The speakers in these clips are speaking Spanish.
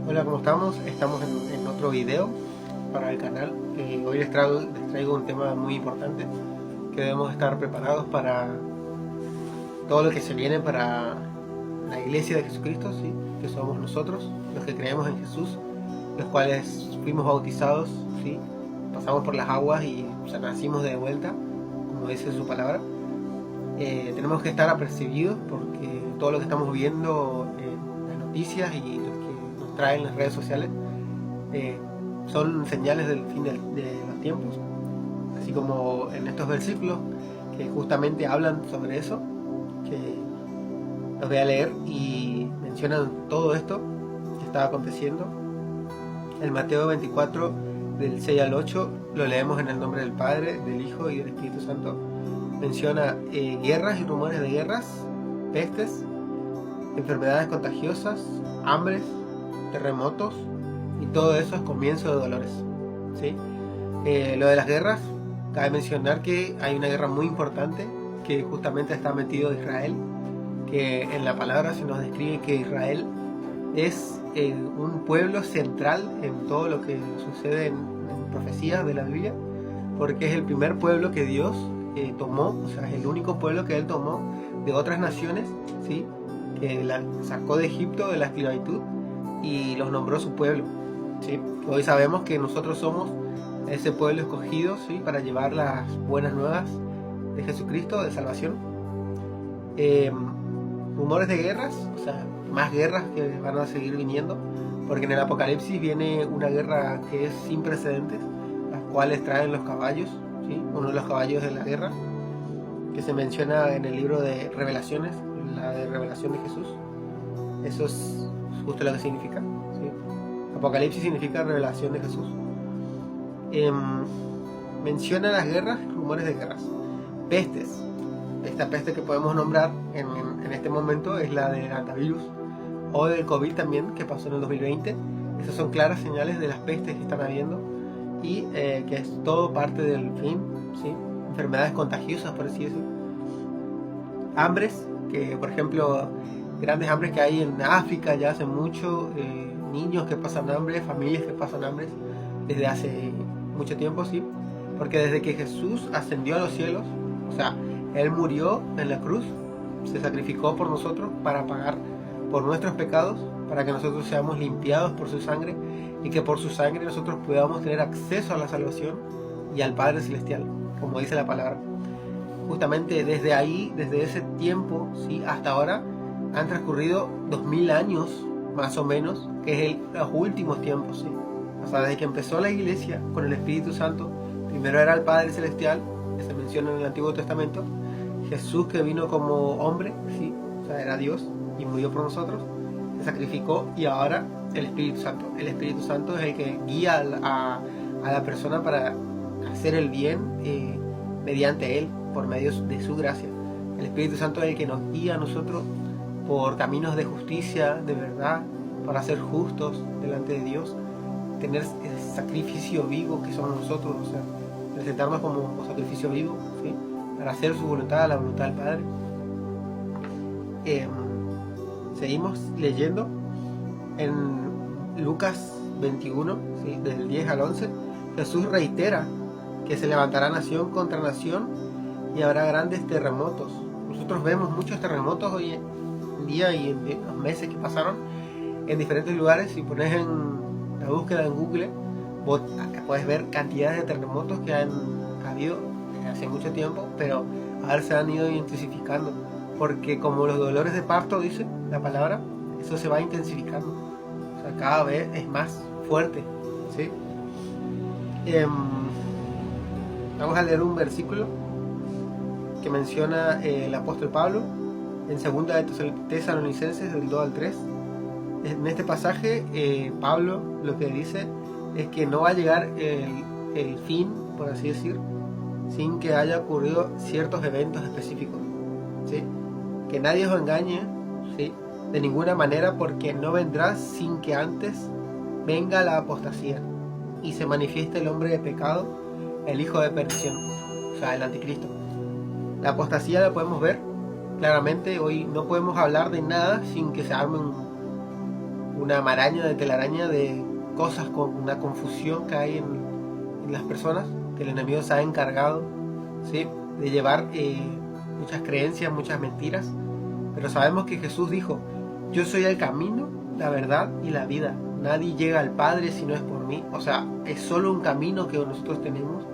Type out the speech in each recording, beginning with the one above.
Hola, ¿cómo estamos? Estamos en otro video para el canal. Hoy les traigo un tema muy importante que debemos estar preparados para todo lo que se viene para la iglesia de Jesucristo, ¿sí? Que somos nosotros, los que creemos en Jesús, los cuales fuimos bautizados, ¿sí? Pasamos por las aguas y nacimos de vuelta, como dice su palabra. Tenemos que estar apercibidos porque todo lo que estamos viendo en las noticias y lo que nos traen las redes sociales eh, son señales del fin de los tiempos, así como en estos versículos que justamente hablan sobre eso, que los voy a leer y mencionan todo esto que está aconteciendo. El Mateo 24 del 6 al 8 lo leemos en el nombre del Padre, del Hijo y del Espíritu Santo. Menciona guerras y rumores de guerras, pestes, enfermedades contagiosas, hambres, terremotos, y todo eso es comienzo de dolores, ¿sí? Lo de las guerras, cabe mencionar que hay una guerra muy importante que justamente está metido Israel, que en la palabra se nos describe que Israel es un pueblo central en todo lo que sucede en profecías de la Biblia, porque es el primer pueblo que Dios tomó, o sea, es el único pueblo que Él tomó de otras naciones, ¿sí? Que la sacó de Egipto, de la esclavitud, y los nombró su pueblo, ¿sí? Hoy sabemos que nosotros somos ese pueblo escogido, ¿sí? Para llevar las buenas nuevas de Jesucristo, de salvación. Rumores de guerras, o sea, más guerras que van a seguir viniendo, porque en el Apocalipsis viene una guerra que es sin precedentes, las cuales traen los caballos, ¿sí? Uno de los caballos de la guerra, que se menciona en el libro de Revelaciones, la de Revelación de Jesús. Eso es justo lo que significa, ¿sí? Apocalipsis significa revelación de Jesús. Menciona las guerras, rumores de guerras, pestes. Esta peste que podemos nombrar en este momento es la del hantavirus o del COVID también, que pasó en el 2020. Esas son claras señales de las pestes que están habiendo y que es todo parte del fin, ¿sí? Enfermedades contagiosas, por así decirlo. Hambres, que por ejemplo, grandes hambres que hay en África ya hace mucho, niños que pasan hambre, familias que pasan hambre desde hace mucho tiempo, ¿sí? Porque desde que Jesús ascendió a los cielos, o sea, Él murió en la cruz, se sacrificó por nosotros para pagar por nuestros pecados, para que nosotros seamos limpiados por su sangre y que por su sangre nosotros podamos tener acceso a la salvación y al Padre Celestial, como dice la palabra. Justamente desde ahí, desde ese tiempo, ¿sí? Hasta ahora han transcurrido 2000 años más o menos, que es los últimos tiempos, ¿sí? O sea, desde que empezó la iglesia con el Espíritu Santo, primero era el Padre Celestial, que se menciona en el Antiguo Testamento, Jesús que vino como hombre, ¿sí? O sea, era Dios y murió por nosotros, se sacrificó, y ahora el Espíritu Santo. El Espíritu Santo es el que guía a la persona para hacer el bien mediante Él, por medio de su gracia. El Espíritu Santo es el que nos guía a nosotros por caminos de justicia, de verdad, para ser justos delante de Dios, tener el sacrificio vivo que somos nosotros, o sea, presentarnos como sacrificio vivo, ¿sí? Para hacer su voluntad, la voluntad del Padre. Seguimos leyendo en Lucas 21, ¿sí? Del 10 al 11, Jesús reitera que se levantará nación contra nación y habrá grandes terremotos. Nosotros vemos muchos terremotos hoy en día y en los meses que pasaron en diferentes lugares. Si pones en la búsqueda en Google, vos puedes ver cantidades de terremotos que han habido hace mucho tiempo, pero ahora se han ido intensificando, porque como los dolores de parto, dice la palabra, eso se va intensificando, o sea, cada vez es más fuerte, ¿sí? Vamos a leer un versículo que menciona el apóstol Pablo en 2 de Tesalonicenses del 2 al 3. En este pasaje Pablo lo que dice es que no va a llegar el fin, por así decir, sin que haya ocurrido ciertos eventos específicos, ¿sí? Que nadie os engañe, ¿sí? De ninguna manera, porque no vendrá sin que antes venga la apostasía y se manifieste el hombre de pecado, el hijo de perdición, o sea, el anticristo. La apostasía la podemos ver claramente. Hoy no podemos hablar de nada sin que se arme una maraña de telaraña de cosas, con una confusión que hay en las personas, que el enemigo se ha encargado, ¿sí?, de llevar muchas creencias, muchas mentiras. Pero sabemos que Jesús dijo: yo soy el camino, la verdad y la vida. Nadie llega al Padre si no es por mí. O sea, es solo un camino que nosotros tenemos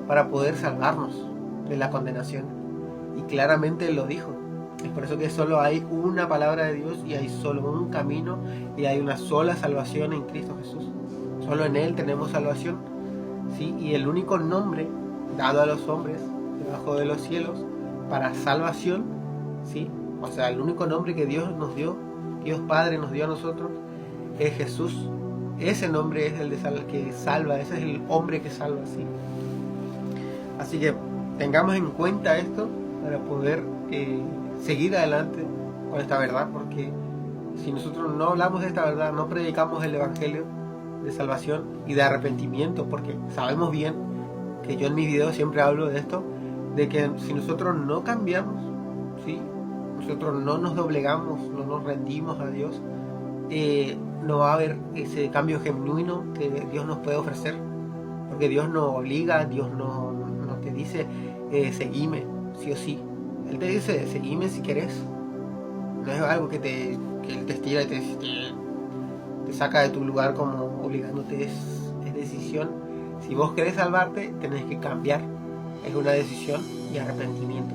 para poder salvarnos de la condenación. Y claramente Él lo dijo. Es por eso que solo hay una palabra de Dios y hay solo un camino y hay una sola salvación en Cristo Jesús. Solo en Él tenemos salvación, ¿sí? Y el único nombre dado a los hombres debajo de los cielos para salvación, ¿sí? O sea, el único nombre que Dios nos dio, Dios Padre nos dio a nosotros, es Jesús. Ese nombre es el que salva, ese es el hombre que salva, ¿sí? Así que tengamos en cuenta esto para poder seguir adelante con esta verdad, porque si nosotros no hablamos de esta verdad, no predicamos el evangelio de salvación y de arrepentimiento, porque sabemos bien que yo en mis videos siempre hablo de esto, de que si nosotros no cambiamos, ¿sí?, nosotros no nos doblegamos, no nos rendimos a Dios, no va a haber ese cambio genuino que Dios nos puede ofrecer, porque Dios no obliga, Dios no te dice seguime, sí o sí. Él te dice seguime si querés. No es algo que Él te estira y te saca de tu lugar como obligándote, es decisión. Si vos querés salvarte, tenés que cambiar. Es una decisión y arrepentimiento.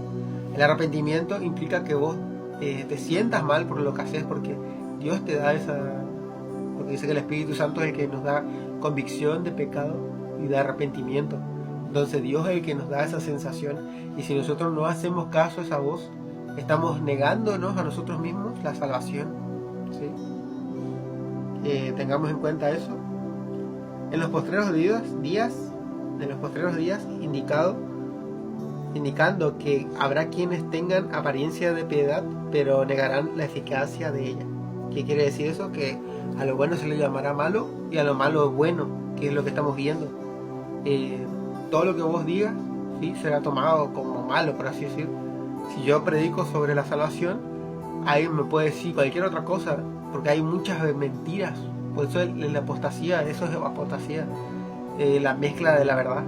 El arrepentimiento implica que vos te sientas mal por lo que haces, porque Dios te da porque dice que el Espíritu Santo es el que nos da convicción de pecado y de arrepentimiento. Entonces Dios es el que nos da esa sensación, y si nosotros no hacemos caso a esa voz, estamos negándonos a nosotros mismos la salvación, ¿sí? Tengamos en cuenta eso. En los postreros días indicando que habrá quienes tengan apariencia de piedad, pero negarán la eficacia de ella. ¿Qué quiere decir eso? Que a lo bueno se le llamará malo y a lo malo bueno, que es lo que estamos viendo. Todo lo que vos digas, ¿sí?, será tomado como malo, por así decir. Si yo predico sobre la salvación, alguien me puede decir cualquier otra cosa, porque hay muchas mentiras. Por eso la apostasía, eso es apostasía, la mezcla de la verdad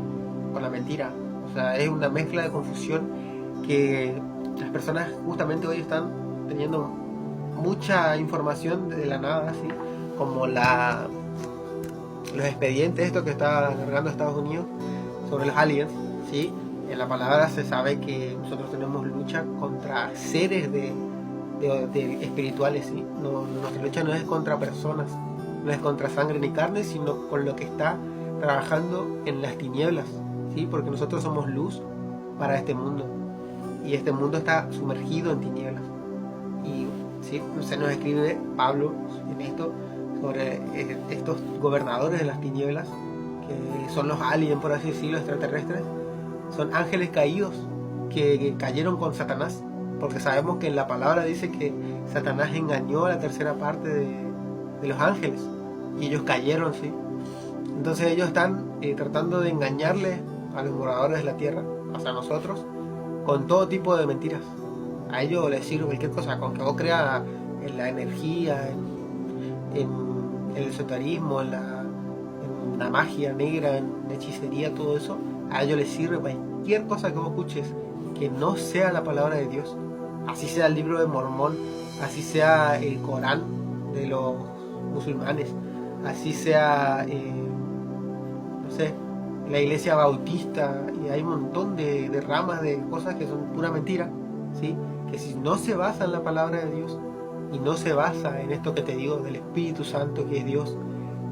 con la mentira. O sea, es una mezcla de confusión que las personas justamente hoy están teniendo mucha información de la nada, ¿sí?, como los expedientes, esto que está cargando Estados Unidos sobre los aliens, ¿sí? En la palabra se sabe que nosotros tenemos lucha contra seres de espirituales, ¿sí? Nuestra lucha no es contra personas, no es contra sangre ni carne, sino con lo que está trabajando en las tinieblas, ¿sí? Porque nosotros somos luz para este mundo, y este mundo está sumergido en tinieblas. Y ¿sí?, se nos escribe Pablo en esto sobre estos gobernadores de las tinieblas, que son los aliens, por así decirlo, extraterrestres. Son ángeles caídos que cayeron con Satanás, porque sabemos que en la palabra dice que Satanás engañó a la tercera parte de los ángeles, y ellos cayeron, ¿sí? Entonces ellos están tratando de engañarle a los moradores de la tierra, o sea, a nosotros, con todo tipo de mentiras. A ellos les sirve cualquier cosa, con que vos creas en la energía, en el esoterismo, en la magia negra, en la hechicería, todo eso. A ellos les sirve cualquier cosa que vos escuches que no sea la palabra de Dios. Así sea el libro de Mormón, así sea el Corán de los musulmanes, así sea, no sé, la iglesia bautista, y hay un montón de ramas de cosas que son pura mentira, ¿sí? Que si no se basa en la palabra de Dios y no se basa en esto que te digo del Espíritu Santo, que es Dios,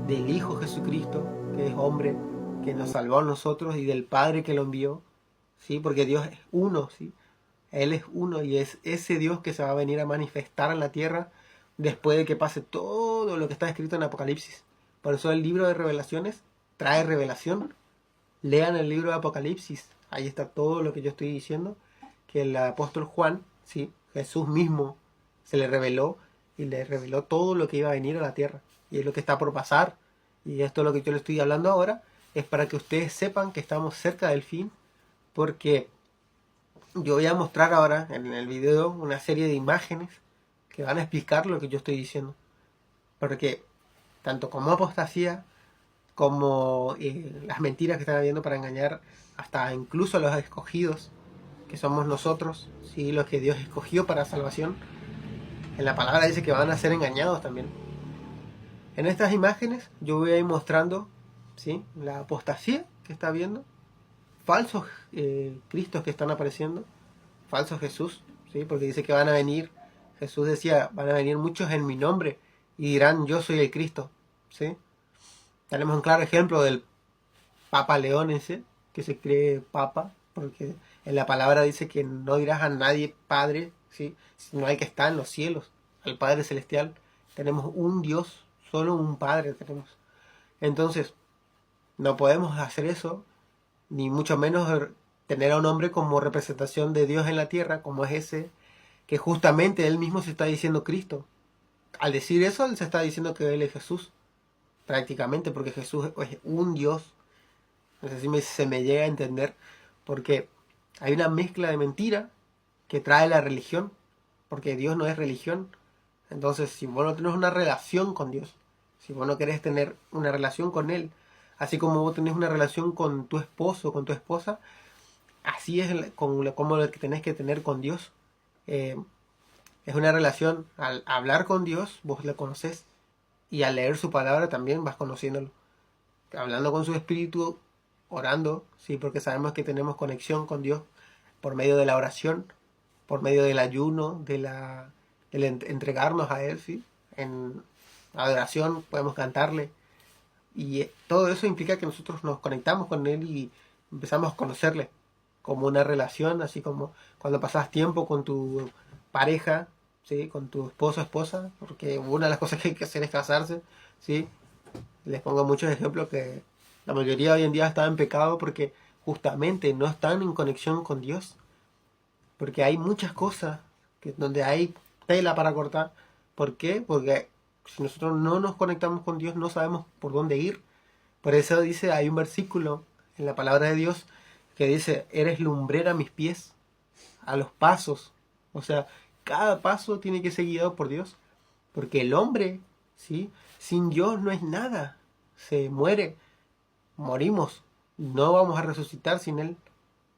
del Hijo Jesucristo, que es hombre, que nos salvó a nosotros, y del Padre que lo envió, ¿sí? Porque Dios es uno, ¿sí? Él es uno, y es ese Dios que se va a venir a manifestar en la tierra después de que pase todo lo que está escrito en Apocalipsis. Por eso el libro de Revelaciones trae revelación. Lean el libro de Apocalipsis, ahí está todo lo que yo estoy diciendo, que el apóstol Juan, ¿sí?, Jesús mismo se le reveló, y le reveló todo lo que iba a venir a la tierra, y es lo que está por pasar. Y esto es lo que yo le estoy hablando ahora, es para que ustedes sepan que estamos cerca del fin, porque yo voy a mostrar ahora en el video una serie de imágenes que van a explicar lo que yo estoy diciendo. Porque tanto como apostasía, como las mentiras que están habiendo para engañar hasta incluso a los escogidos, que somos nosotros, ¿sí? Los que Dios escogió para salvación, en la palabra dice que van a ser engañados también. En estas imágenes yo voy a ir mostrando, ¿sí?, la apostasía que está habiendo, falsos cristos que están apareciendo, falsos Jesús, ¿sí?, porque dice que van a venir, Jesús decía, van a venir muchos en mi nombre y dirán yo soy el Cristo, ¿sí? Tenemos un claro ejemplo del Papa León ese, que se cree Papa, porque en la palabra dice que no dirás a nadie Padre, ¿sí?, sino al que está en los cielos, al Padre Celestial. Tenemos un Dios, solo un Padre tenemos. Entonces, no podemos hacer eso, ni mucho menos tener a un hombre como representación de Dios en la tierra, como es ese, que justamente él mismo se está diciendo Cristo. Al decir eso, él se está diciendo que él es Jesús, prácticamente, porque Jesús es un Dios. No sé si se me llega a entender, porque hay una mezcla de mentira que trae la religión, porque Dios no es religión. Entonces, si vos no tenés una relación con Dios, si vos no querés tener una relación con Él, así como vos tenés una relación con tu esposo, con tu esposa, así es como lo que tenés que tener con Dios. Es una relación, al hablar con Dios, vos le conocés, y al leer su palabra también vas conociéndolo. Hablando con su espíritu, orando, sí, porque sabemos que tenemos conexión con Dios por medio de la oración, por medio del ayuno, del entregarnos a Él, sí. En adoración podemos cantarle, y todo eso implica que nosotros nos conectamos con Él y empezamos a conocerle como una relación, así como cuando pasas tiempo con tu pareja, ¿sí?, con tu esposo o esposa, porque una de las cosas que hay que hacer es casarse, ¿sí? Les pongo muchos ejemplos que la mayoría hoy en día está en pecado porque justamente no están en conexión con Dios, porque hay muchas cosas donde hay tela para cortar. ¿Por qué? Porque si nosotros no nos conectamos con Dios no sabemos por dónde ir. Por eso dice, hay un versículo en la palabra de Dios que dice, eres lumbrera a mis pies, a los pasos. O sea, cada paso tiene que ser guiado por Dios, porque el hombre, ¿sí?, sin Dios no es nada, se muere, morimos, no vamos a resucitar sin Él,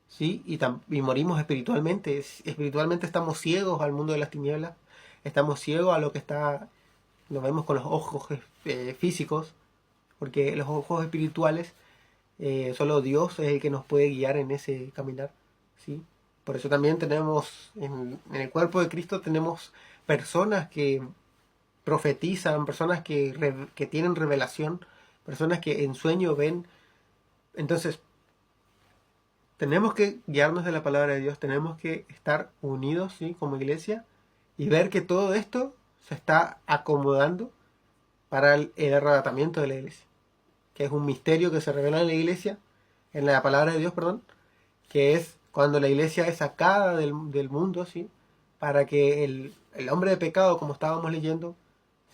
¿sí? Y morimos espiritualmente. Espiritualmente estamos ciegos al mundo de las tinieblas, estamos ciegos a lo que está, lo vemos con los ojos físicos, porque los ojos espirituales, solo Dios es el que nos puede guiar en ese caminar, ¿sí? Por eso también tenemos, en el cuerpo de Cristo tenemos personas que profetizan, personas que tienen revelación, personas que en sueño ven. Entonces, tenemos que guiarnos de la palabra de Dios, tenemos que estar unidos, ¿sí?, como iglesia, y ver que todo esto se está acomodando para el arrebatamiento de la iglesia, que es un misterio que se revela en la iglesia, en la palabra de Dios, perdón, que es cuando la iglesia es sacada del mundo, ¿sí?, para que el hombre de pecado, como estábamos leyendo,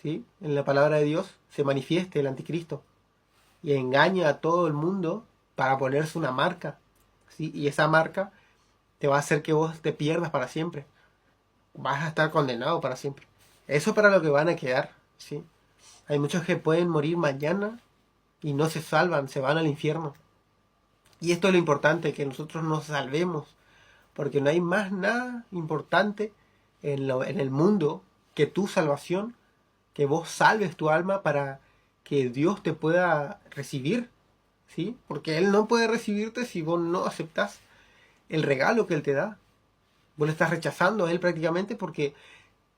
¿sí?, en la palabra de Dios, se manifieste el anticristo y engaña a todo el mundo para ponerse una marca, ¿sí? Y esa marca te va a hacer que vos te pierdas para siempre. Vas a estar condenado para siempre. Eso para lo que van a quedar, ¿sí? Hay muchos que pueden morir mañana y no se salvan, se van al infierno. Y esto es lo importante, que nosotros nos salvemos, porque no hay más nada importante en el mundo que tu salvación, que vos salves tu alma para que Dios te pueda recibir, ¿sí? Porque Él no puede recibirte si vos no aceptás el regalo que Él te da. Vos le estás rechazando a Él prácticamente porque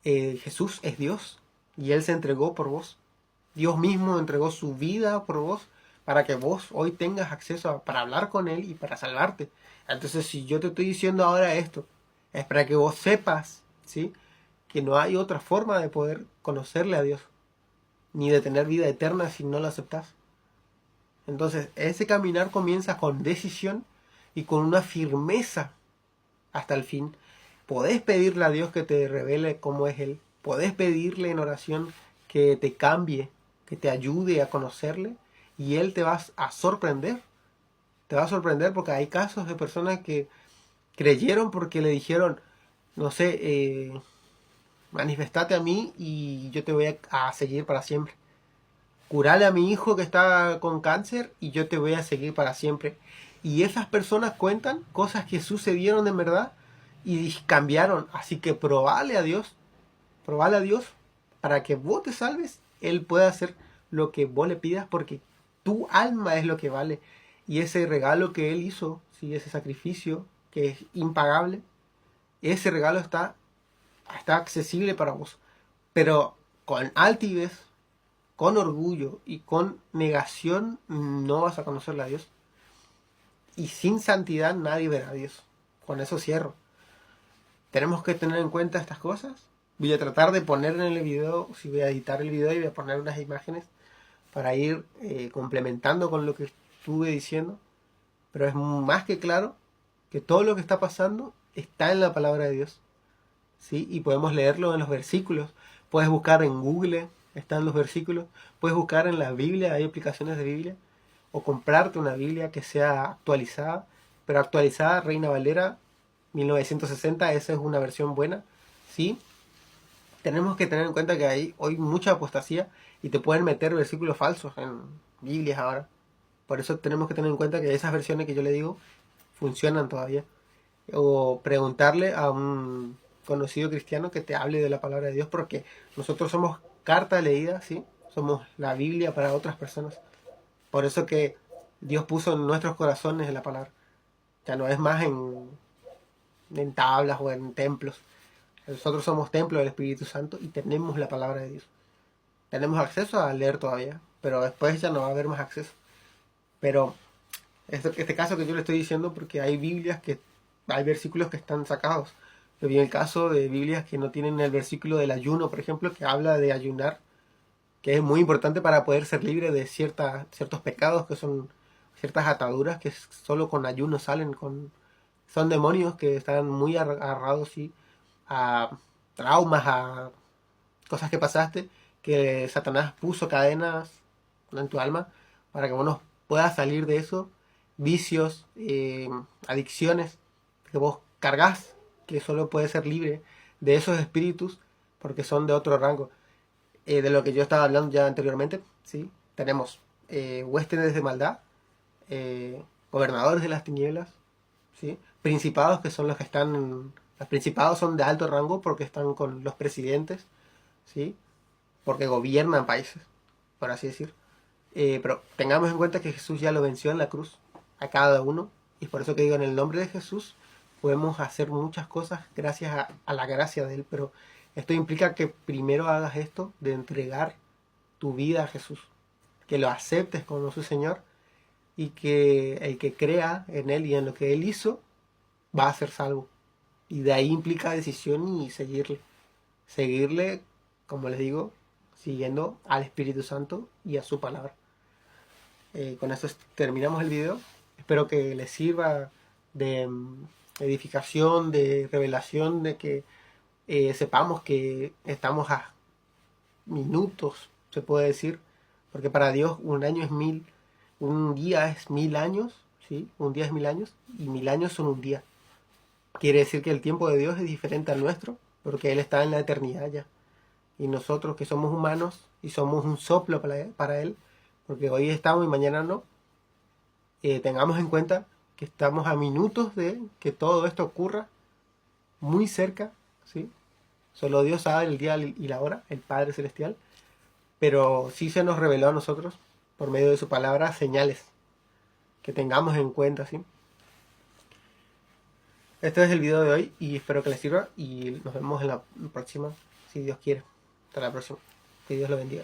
Jesús es Dios y Él se entregó por vos. Dios mismo entregó su vida por vos para que vos hoy tengas acceso para hablar con Él y para salvarte. Entonces, si yo te estoy diciendo ahora esto, es para que vos sepas, ¿sí?, que no hay otra forma de poder conocerle a Dios, ni de tener vida eterna si no lo aceptás. Entonces, ese caminar comienza con decisión y con una firmeza hasta el fin. Podés pedirle a Dios que te revele cómo es Él. Podés pedirle en oración que te cambie, que te ayude a conocerle, y Él te va a sorprender. Te va a sorprender porque hay casos de personas que creyeron porque le dijeron, no sé, manifestate a mí y yo te voy a seguir para siempre. Curale a mi hijo que está con cáncer y yo te voy a seguir para siempre. Y esas personas cuentan cosas que sucedieron en verdad y cambiaron. Así que probale a Dios para que vos te salves. Él puede hacer lo que vos le pidas porque tu alma es lo que vale. Y ese regalo que Él hizo, ¿sí? Ese sacrificio que es impagable, ese regalo está accesible para vos. Pero con altivez, con orgullo y con negación no vas a conocerle a Dios. Y sin santidad nadie verá a Dios. Con eso cierro. Tenemos que tener en cuenta estas cosas. Voy a tratar de poner en el video, si voy a editar el video y voy a poner unas imágenes para ir complementando con lo que estuve diciendo. Pero es más que claro que todo lo que está pasando está en la palabra de Dios. ¿Sí? Y podemos leerlo en los versículos. Puedes buscar en Google, están los versículos. Puedes buscar en la Biblia, hay aplicaciones de Biblia. O comprarte una Biblia que sea actualizada. Pero actualizada, Reina Valera 1960, esa es una versión buena. ¿Sí? Tenemos que tener en cuenta que hay hoy mucha apostasía y te pueden meter versículos falsos en Biblias ahora. Por eso tenemos que tener en cuenta que esas versiones que yo le digo funcionan todavía. O preguntarle a un conocido cristiano que te hable de la palabra de Dios, porque nosotros somos carta leída, ¿sí? Somos la Biblia para otras personas. Por eso que Dios puso en nuestros corazones la palabra. Ya no es más en tablas o en templos. Nosotros somos templo del Espíritu Santo y tenemos la palabra de Dios. Tenemos acceso a leer todavía, pero después ya no va a haber más acceso. Pero este caso que yo le estoy diciendo porque hay Biblias que hay versículos que están sacados. Yo vi el caso de Biblias que no tienen el versículo del ayuno, por ejemplo, que habla de ayunar, que es muy importante para poder ser libre de ciertos pecados que son ciertas ataduras que solo con ayuno salen. Son demonios que están muy agarrados, ¿sí? A traumas, a cosas que pasaste, que Satanás puso cadenas en tu alma para que vos no puedas salir de eso, vicios, adicciones que vos cargas, que solo puedes ser libre de esos espíritus porque son de otro rango. De lo que yo estaba hablando ya anteriormente, ¿sí? Tenemos huéspedes de maldad, gobernadores de las tinieblas, ¿sí? Principados que son los que están. Los principados son de alto rango porque están con los presidentes, ¿sí? Porque gobiernan países, por así decir. Pero tengamos en cuenta que Jesús ya lo venció en la cruz a cada uno. Y es por eso que digo, en el nombre de Jesús podemos hacer muchas cosas gracias a la gracia de Él. Pero esto implica que primero hagas esto de entregar tu vida a Jesús. Que lo aceptes como su Señor. Y que el que crea en Él y en lo que Él hizo va a ser salvo. Y de ahí implica decisión y seguirle. Seguirle, como les digo, siguiendo al Espíritu Santo y a su palabra. Con esto terminamos el video. Espero que les sirva de edificación, de revelación, de que sepamos que estamos a minutos, se puede decir, porque para Dios un año es 1000, un día es 1000 años, ¿sí? Un día es 1000 años y 1000 años son un día. Quiere decir que el tiempo de Dios es diferente al nuestro, porque Él está en la eternidad ya. Y nosotros que somos humanos y somos un soplo para Él, porque hoy estamos y mañana no, tengamos en cuenta que estamos a minutos de que todo esto ocurra, muy cerca, ¿sí? Solo Dios sabe el día y la hora, el Padre Celestial, pero sí se nos reveló a nosotros, por medio de su palabra, señales que tengamos en cuenta, ¿sí? Este es el video de hoy y espero que les sirva y nos vemos en la próxima, si Dios quiere. Hasta la próxima. Que Dios lo bendiga.